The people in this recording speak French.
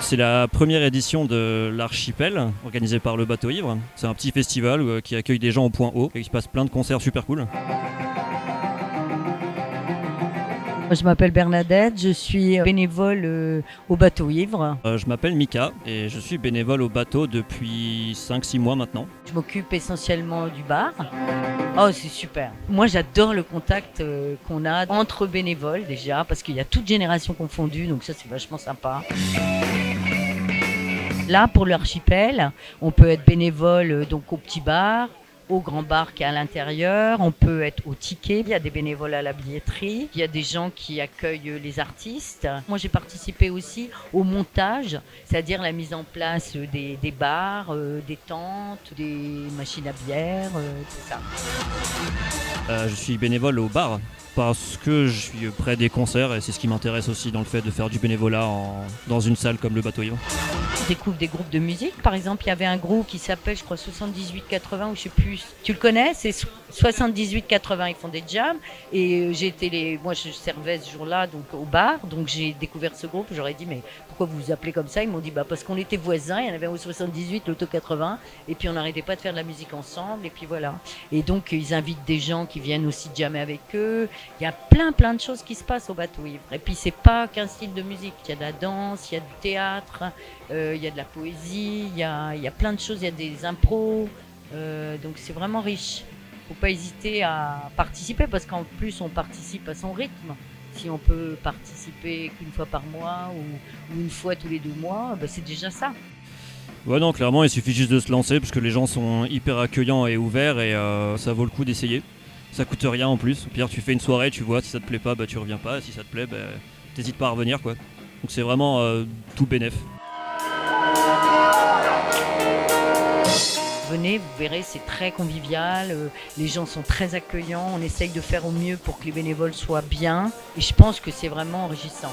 C'est la première édition de l'Archipel, organisée par le Bateau Ivre. C'est un petit festival qui accueille des gens au point haut et qui se passe plein de concerts super cool. Je m'appelle Bernadette, je suis bénévole au Bateau Ivre. Je m'appelle Mika et je suis bénévole au bateau depuis 5-6 mois maintenant. Je m'occupe essentiellement du bar. Oh, c'est super. Moi, j'adore le contact qu'on a entre bénévoles déjà, parce qu'il y a toutes générations confondues, donc ça, c'est vachement sympa. Là, pour l'archipel, on peut être bénévole donc au petit bar, au grand bar qui est à l'intérieur, on peut être au ticket, il y a des bénévoles à la billetterie, il y a des gens qui accueillent les artistes. Moi j'ai participé aussi au montage, c'est-à-dire la mise en place des bars, des tentes, des machines à bière, tout ça. Je suis bénévole au bar parce que je suis près des concerts et c'est ce qui m'intéresse aussi dans le fait de faire du bénévolat dans une salle comme le Bateau Ivre. Je découvre des groupes de musique. Par exemple, il y avait un groupe qui s'appelle, je crois, 78-80 ou je sais plus. Tu le connais? C'est 78-80. Ils font des jams. Et moi, je servais ce jour-là donc au bar. Donc, j'ai découvert ce groupe. J'aurais dit, mais pourquoi vous vous appelez comme ça? Ils m'ont dit, parce qu'on était voisins. Il y en avait au 78, l'auto 80. Et puis, on n'arrêtait pas de faire de la musique ensemble. Et puis, voilà. Et donc, ils invitent des gens qui viennent aussi jammer avec eux. Il y a plein de choses qui se passent au Bateau Ivre. Et puis, c'est pas qu'un style de musique. Il y a de la danse, il y a du théâtre. Il y a de la poésie, il y a plein de choses, il y a des impros, donc c'est vraiment riche. Faut pas hésiter à participer parce qu'en plus on participe à son rythme. Si on peut participer qu'une fois par mois ou une fois tous les 2 mois, c'est déjà ça. Ouais non, clairement il suffit juste de se lancer parce que les gens sont hyper accueillants et ouverts et ça vaut le coup d'essayer. Ça coûte rien en plus. Au pire tu fais une soirée, tu vois, si ça te plaît pas, tu reviens pas, si ça te plaît, t'hésites pas à revenir quoi. Donc c'est vraiment tout bénef. Venez, vous verrez, c'est très convivial, les gens sont très accueillants, on essaye de faire au mieux pour que les bénévoles soient bien et je pense que c'est vraiment enrichissant.